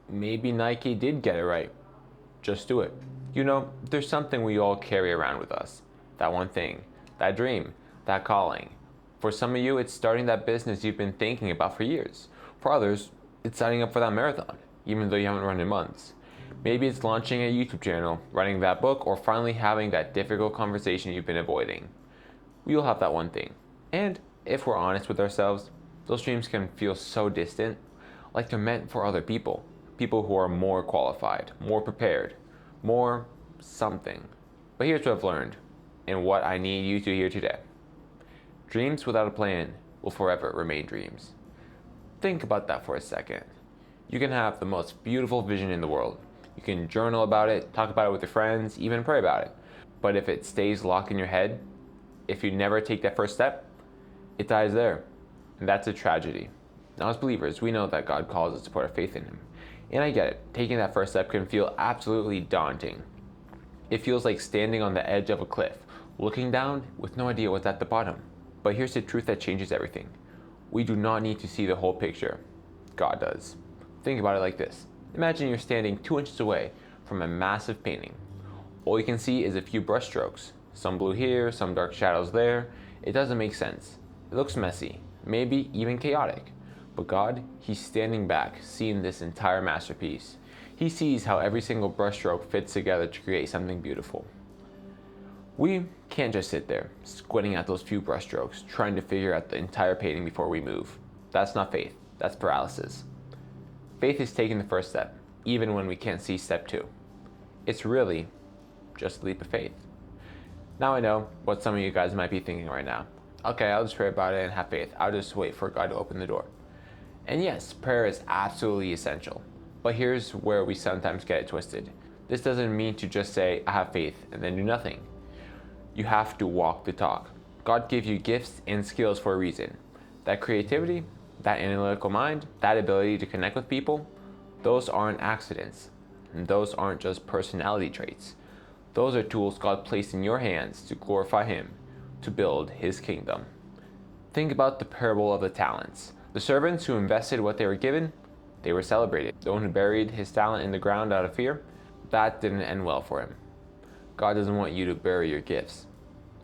maybe Nike did get it right. Just do it. There's something we all carry around with us. That one thing, that dream, that calling. For some of you, it's starting that business you've been thinking about for years. For others, it's signing up for that marathon, even though you haven't run in months. Maybe it's launching a YouTube channel, writing that book, or finally having that difficult conversation you've been avoiding. We all have that one thing. And if we're honest with ourselves, those dreams can feel so distant, like they're meant for other people. People who are more qualified, more prepared, more something. But here's what I've learned, and what I need you to hear today. Dreams without a plan will forever remain dreams. Think about that for a second. You can have the most beautiful vision in the world. You can journal about it, talk about it with your friends, even pray about it. But if it stays locked in your head, if you never take that first step, it dies there. And that's a tragedy. Now, as believers, we know that God calls us to put our faith in Him. And I get it, taking that first step can feel absolutely daunting. It feels like standing on the edge of a cliff, looking down with no idea what's at the bottom. But here's the truth that changes everything. We do not need to see the whole picture. God does. Think about it like this. Imagine you're standing 2 inches away from a massive painting. All you can see is a few brushstrokes. Some blue here, some dark shadows there. It doesn't make sense. It looks messy, maybe even chaotic. But God, He's standing back, seeing this entire masterpiece. He sees how every single brushstroke fits together to create something beautiful. We can't just sit there, squinting at those few brushstrokes, trying to figure out the entire painting before we move. That's not faith, that's paralysis. Faith is taking the first step, even when we can't see step 2. It's really just a leap of faith. Now I know what some of you guys might be thinking right now. Okay, I'll just pray about it and have faith. I'll just wait for God to open the door. And yes, prayer is absolutely essential. But here's where we sometimes get it twisted. This doesn't mean to just say, I have faith, and then do nothing. You have to walk the talk. God gave you gifts and skills for a reason. That creativity, that analytical mind, that ability to connect with people, those aren't accidents. And those aren't just personality traits. Those are tools God placed in your hands to glorify Him, to build His kingdom. Think about the parable of the talents. The servants who invested what they were given, they were celebrated. The one who buried his talent in the ground out of fear, that didn't end well for him. God doesn't want you to bury your gifts.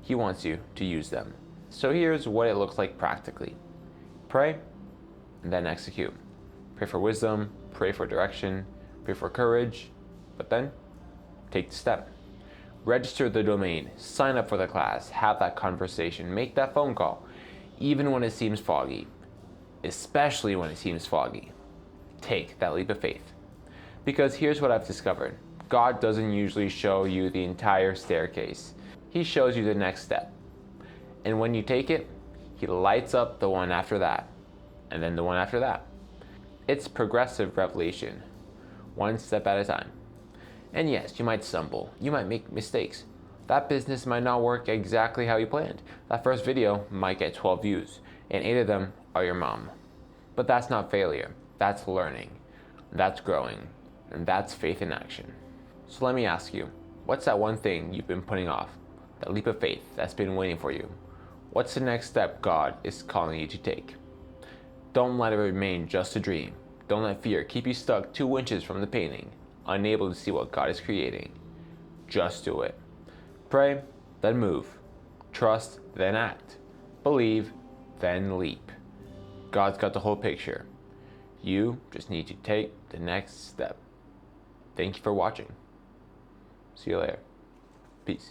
He wants you to use them. So here's what it looks like practically. Pray, and then execute. Pray for wisdom, pray for direction, pray for courage, but then take the step. Register the domain, sign up for the class, have that conversation, make that phone call, even when it seems foggy, especially when it seems foggy. Take that leap of faith. Because here's what I've discovered. God doesn't usually show you the entire staircase. He shows you the next step. And when you take it, He lights up the one after that, and then the one after that. It's progressive revelation, one step at a time. And yes, you might stumble, you might make mistakes. That business might not work exactly how you planned. That first video might get 12 views, and 8 of them are your mom. But that's not failure, that's learning, that's growing, and that's faith in action. So let me ask you, what's that one thing you've been putting off? That leap of faith that's been waiting for you? What's the next step God is calling you to take? Don't let it remain just a dream. Don't let fear keep you stuck 2 inches from the painting, unable to see what God is creating. Just do it. Pray, then move. Trust, then act. Believe, then leap. God's got the whole picture. You just need to take the next step. Thank you for watching. See you later. Peace.